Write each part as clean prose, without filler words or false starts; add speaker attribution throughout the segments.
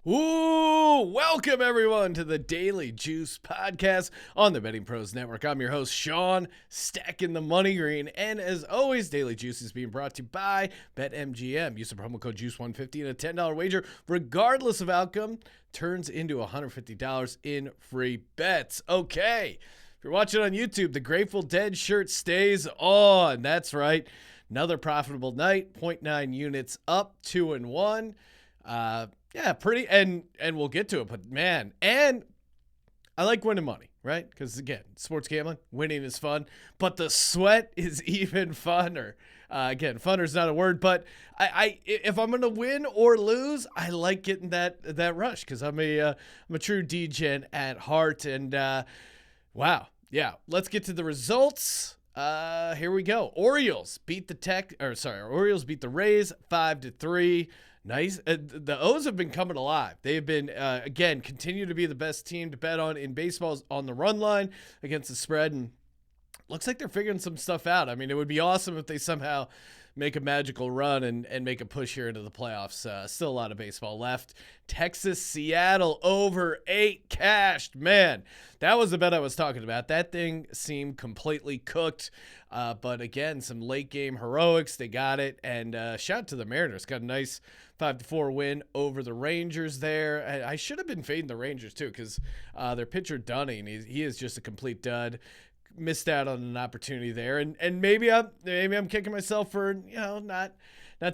Speaker 1: Ooh, welcome everyone to the Daily Juice podcast on the Betting Pros Network. I'm your host, Sean, stacking the money green. And as always, Daily Juice is being brought to you by BetMGM. Use the promo code JUICE150 and a $10 wager, regardless of outcome, turns into $150 in free bets. Okay, if you're watching on YouTube, the Grateful Dead shirt stays on. That's right. Another profitable night, 0.9 units up, 2-1. Yeah, pretty, and we'll get to it, but man, and I like winning money, right? Because again, sports gambling, winning is fun, but the sweat is even funner. Again, funner is not a word, but I if I'm gonna win or lose, I like getting that rush because I'm a true degen at heart, and wow, yeah. Let's get to the results. Here we go. Orioles beat the Rays 5-3. Nice. The O's have been coming alive. They've been, again, continue to be the best team to bet on in baseball on the run line against the spread. And looks like they're figuring some stuff out. I mean, it would be awesome if they somehow make a magical run and make a push here into the playoffs. Still a lot of baseball left. Texas, Seattle, over 8 cashed. Man, that was the bet I was talking about. That thing seemed completely cooked. But again, some late game heroics. They got it. And shout out to the Mariners. Got a nice 5-4 win over the Rangers there. I should have been fading the Rangers too because their pitcher Dunning, he is just a complete dud. Missed out on an opportunity there, and maybe I'm kicking myself for not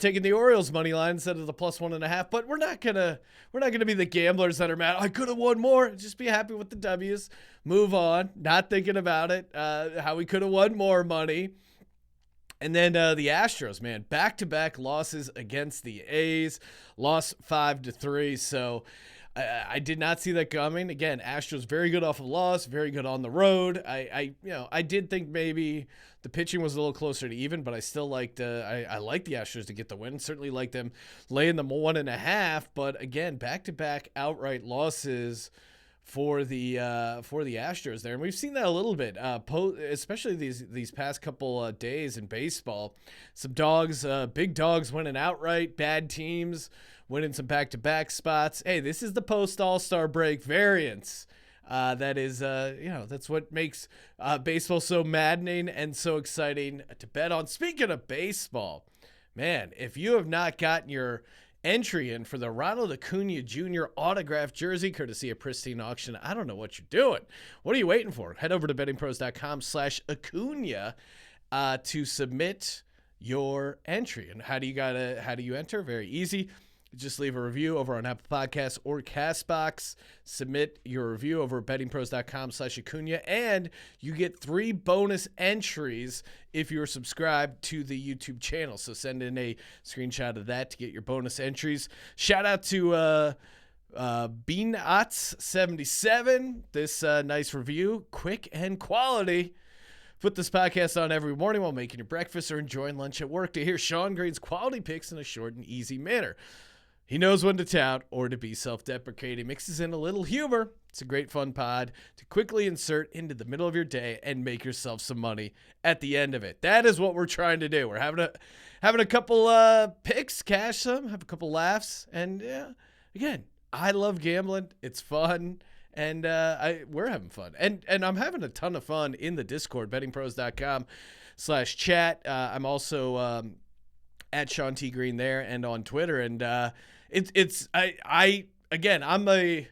Speaker 1: taking the Orioles money line instead of the +1.5. But we're not gonna be the gamblers that are mad. I could have won more. Just be happy with the W's. Move on. Not thinking about it. How we could have won more money. And then the Astros, man, back-to-back losses against the A's, lost 5-3. So I did not see that coming. Again, Astros very good off a loss, very good on the road. I did think maybe the pitching was a little closer to even, but I still liked I like the Astros to get the win. Certainly like them laying them 1.5. But again, back-to-back outright losses for the Astros there, and we've seen that a little bit, especially these past couple days in baseball. Some dogs, big dogs winning outright, bad teams winning some back-to-back spots. Hey, this is the post-All-Star break variance. That is, that's what makes baseball so maddening and so exciting to bet on. Speaking of baseball, man, if you have not gotten your entry in for the Ronald Acuna Jr. autographed jersey, courtesy of Pristine Auction, I don't know what you're doing. What are you waiting for? Head over to bettingpros.com/Acuna to submit your entry. And how do you enter? Very easy. Just leave a review over on Apple Podcasts or CastBox. Submit your review over at bettingpros.com/Acuna, and you get 3 bonus entries if you're subscribed to the YouTube channel. So send in a screenshot of that to get your bonus entries. Shout out to Beanots77. This nice review, quick and quality. Put this podcast on every morning while making your breakfast or enjoying lunch at work to hear Sean Green's quality picks in a short and easy manner. He knows when to tout or to be self-deprecating. Mixes in a little humor. It's a great fun pod to quickly insert into the middle of your day and make yourself some money at the end of it. That is what we're trying to do. We're having a couple picks, cash some, have a couple laughs, and again, I love gambling. It's fun, and we're having fun, and I'm having a ton of fun in the Discord, bettingpros.com/chat. I'm also at Sean T. Green there and on Twitter, and I'm a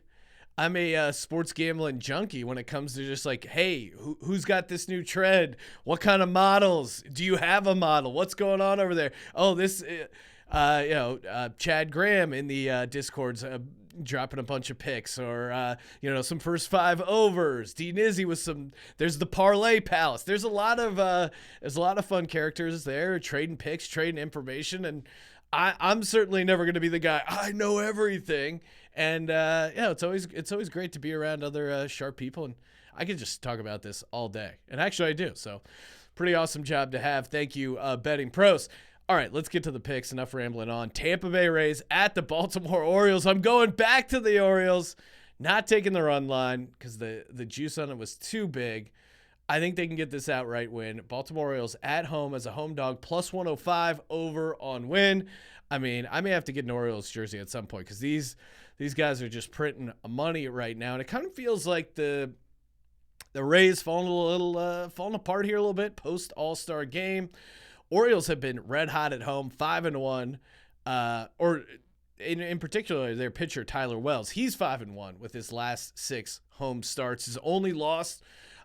Speaker 1: sports gambling junkie when it comes to just like, hey, who's got this new trend? What kind of models? Do you have a model? What's going on over there? Oh, this, Chad Graham in the Discord's dropping a bunch of picks, or some first 5 overs. D Nizzy with some. There's the Parlay Palace. There's a lot of fun characters there, trading picks, trading information, and I'm certainly never going to be the guy. I know everything, and it's always great to be around other sharp people, and I could just talk about this all day, and actually I do. So, pretty awesome job to have. Thank you, Betting Pros. All right, let's get to the picks. Enough rambling on. Tampa Bay Rays at the Baltimore Orioles. I'm going back to the Orioles, not taking the run line because the juice on it was too big. I think they can get this outright win. Baltimore Orioles at home as a home dog, plus 105 over on win. I mean, I may have to get an Orioles jersey at some point because these These guys are just printing money right now, and it kind of feels like the Rays falling apart here a little bit post All-Star game. Orioles have been red hot at home, 5-1. Or in particular, their pitcher Tyler Wells, he's 5-1 with his last 6 home starts. His only loss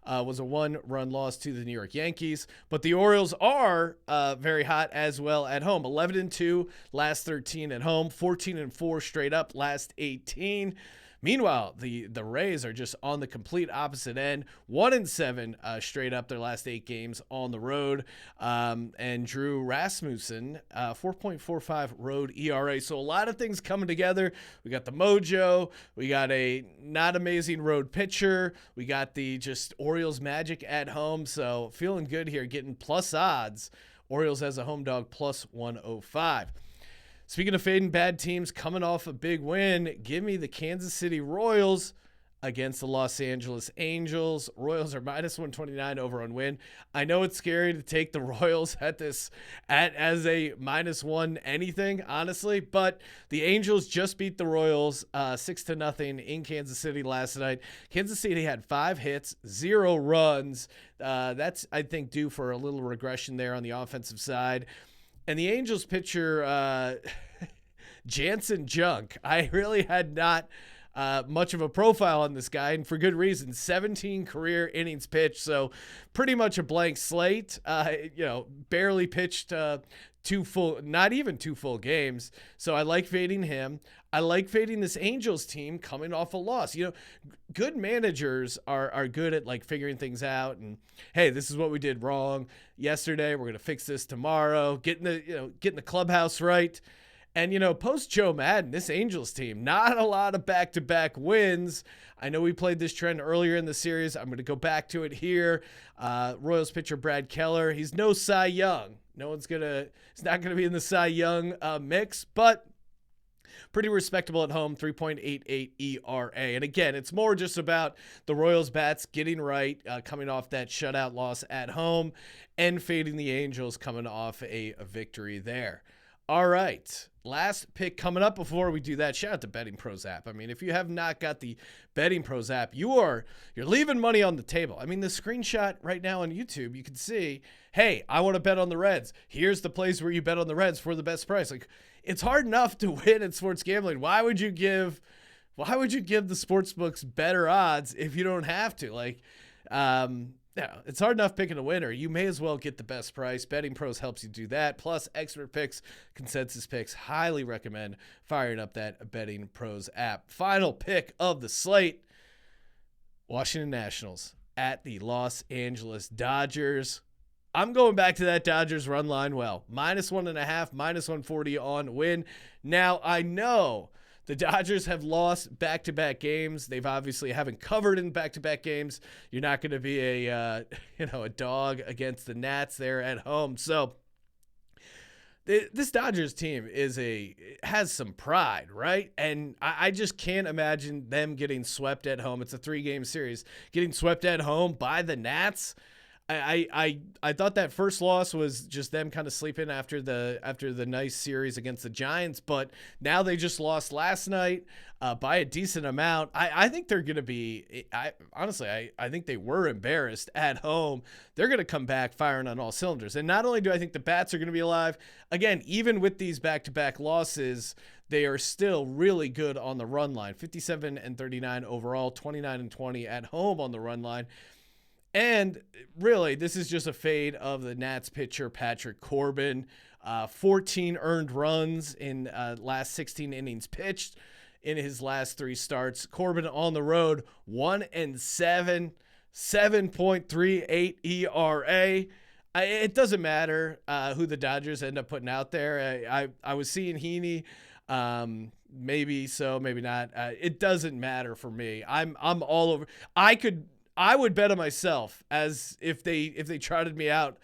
Speaker 1: was a 1-run loss to the New York Yankees. But the Orioles are very hot as well at home. 11-2 last 13 at home, 14-4 straight up last 18. Meanwhile, the Rays are just on the complete opposite end, 1-7 straight up their last 8 games on the road. And Drew Rasmussen, 4.45 road ERA. So a lot of things coming together. We got the mojo. We got a not amazing road pitcher. We got the just Orioles magic at home. So feeling good here, getting plus odds. Orioles as a home dog plus 105. Speaking of fading bad teams coming off a big win, give me the Kansas City Royals against the Los Angeles Angels. Royals are minus 129 over on win. I know it's scary to take the Royals as a minus one anything, honestly, but the Angels just beat the Royals 6-0 in Kansas City last night. Kansas City had 5 hits, 0 runs. That's, I think, due for a little regression there on the offensive side. And the Angels pitcher, Jansen Junk, I really had not much of a profile on this guy, and for good reason. 17 career innings pitched, so pretty much a blank slate. Barely pitched not even 2 full games. So I like fading him. I like fading this Angels team coming off a loss. Good managers are good at like figuring things out and, hey, this is what we did wrong yesterday. We're going to fix this tomorrow. Getting the clubhouse right. And, post Joe Madden, this Angels team, not a lot of back-to-back wins. I know we played this trend earlier in the series. I'm going to go back to it here. Royals pitcher Brad Keller, he's no Cy Young. He's not going to be in the Cy Young mix, but pretty respectable at home, 3.88 ERA. And again, it's more just about the Royals bats getting right, coming off that shutout loss at home, and fading the Angels coming off a victory there. All right, last pick coming up. Before we do that, shout out to Betting Pros app. I mean, if you have not got the Betting Pros app, you're leaving money on the table. I mean, the screenshot right now on YouTube, you can see, hey, I want to bet on the Reds. Here's the place where you bet on the Reds for the best price. Like, it's hard enough to win at sports gambling. Why would you give the sports books better odds if you don't have to? It's hard enough picking a winner. You may as well get the best price. Betting Pros helps you do that. Plus, expert picks, consensus picks. Highly recommend firing up that Betting Pros app. Final pick of the slate, Washington Nationals at the Los Angeles Dodgers. I'm going back to that Dodgers run line well. -1.5, -140 on win. Now, I know the Dodgers have lost back-to-back games. They've obviously haven't covered in back-to-back games. You're not going to be a dog against the Nats there at home. So this Dodgers team has some pride, right? And I just can't imagine them getting swept at home. It's a 3-game series. Getting swept at home by the Nats. I thought that first loss was just them kind of sleeping after the nice series against the Giants, but now they just lost last night by a decent amount. I think they're going to be I think they were embarrassed at home. They're going to come back firing on all cylinders. And not only do I think the bats are going to be alive, again, even with these back-to-back losses, they are still really good on the run line. 57-39 overall, 29-20 at home on the run line. And really, this is just a fade of the Nats pitcher, Patrick Corbin. 14 earned runs in last 16 innings pitched in his last 3 starts. Corbin on the road, 1-7, 7.38 ERA. It doesn't matter who the Dodgers end up putting out there. I was seeing Heaney. Maybe so, maybe not. It doesn't matter for me. I'm all over. I would bet on myself as if they trotted me out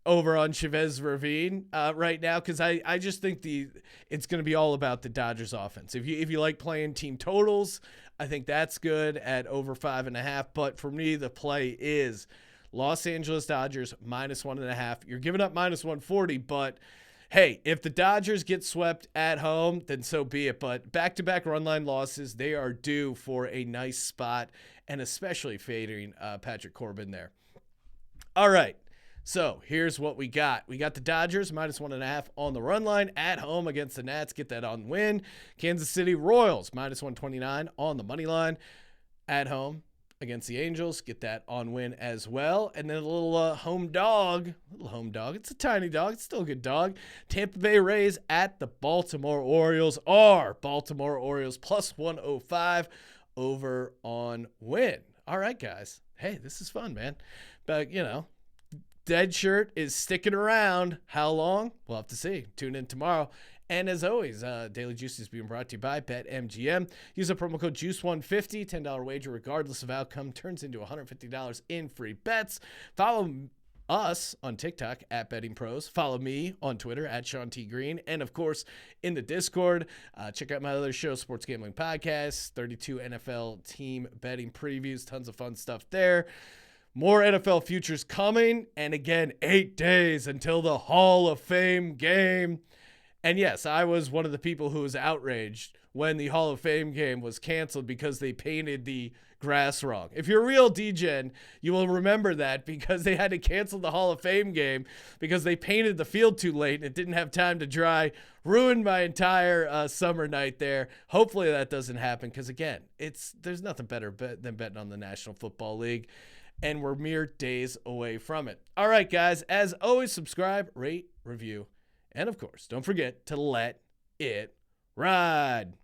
Speaker 1: over on Chavez Ravine right now, because I just think it's going to be all about the Dodgers offense. If you like playing team totals, I think that's good at over 5.5. But for me, the play is Los Angeles Dodgers -1.5. You're giving up -140, but hey, if the Dodgers get swept at home, then so be it. But back-to-back run line losses, they are due for a nice spot, and especially fading Patrick Corbin there. All right. So here's what we got. We got the Dodgers -1.5 on the run line at home against the Nats. Get that on win. Kansas City Royals -129 on the money line at home against the Angels. Get that on win as well. And then a little home dog. It's a tiny dog. It's still a good dog. Tampa Bay Rays at the Baltimore Orioles. Baltimore Orioles +105 over on win. All right, guys. Hey, this is fun, man. But, Dead Shirt is sticking around. How long? We'll have to see. Tune in tomorrow. And as always, Daily Juice is being brought to you by BetMGM. Use the promo code JUICE150. $10 wager regardless of outcome turns into $150 in free bets. Follow us on TikTok at Betting Pros. Follow me on Twitter at Sean T. Green. And, of course, in the Discord, check out my other show, Sports Gambling Podcast, 32 NFL team betting previews, tons of fun stuff there. More NFL futures coming, and again, 8 days until the Hall of Fame game. And yes, I was one of the people who was outraged when the Hall of Fame game was canceled because they painted the grass wrong. If you're a real DGen, you will remember that because they had to cancel the Hall of Fame game because they painted the field too late and it didn't have time to dry. Ruined my entire summer night there. Hopefully that doesn't happen because, again, there's nothing better than betting on the National Football League. And we're mere days away from it. All right, guys, as always, subscribe, rate, review, and of course, don't forget to let it ride.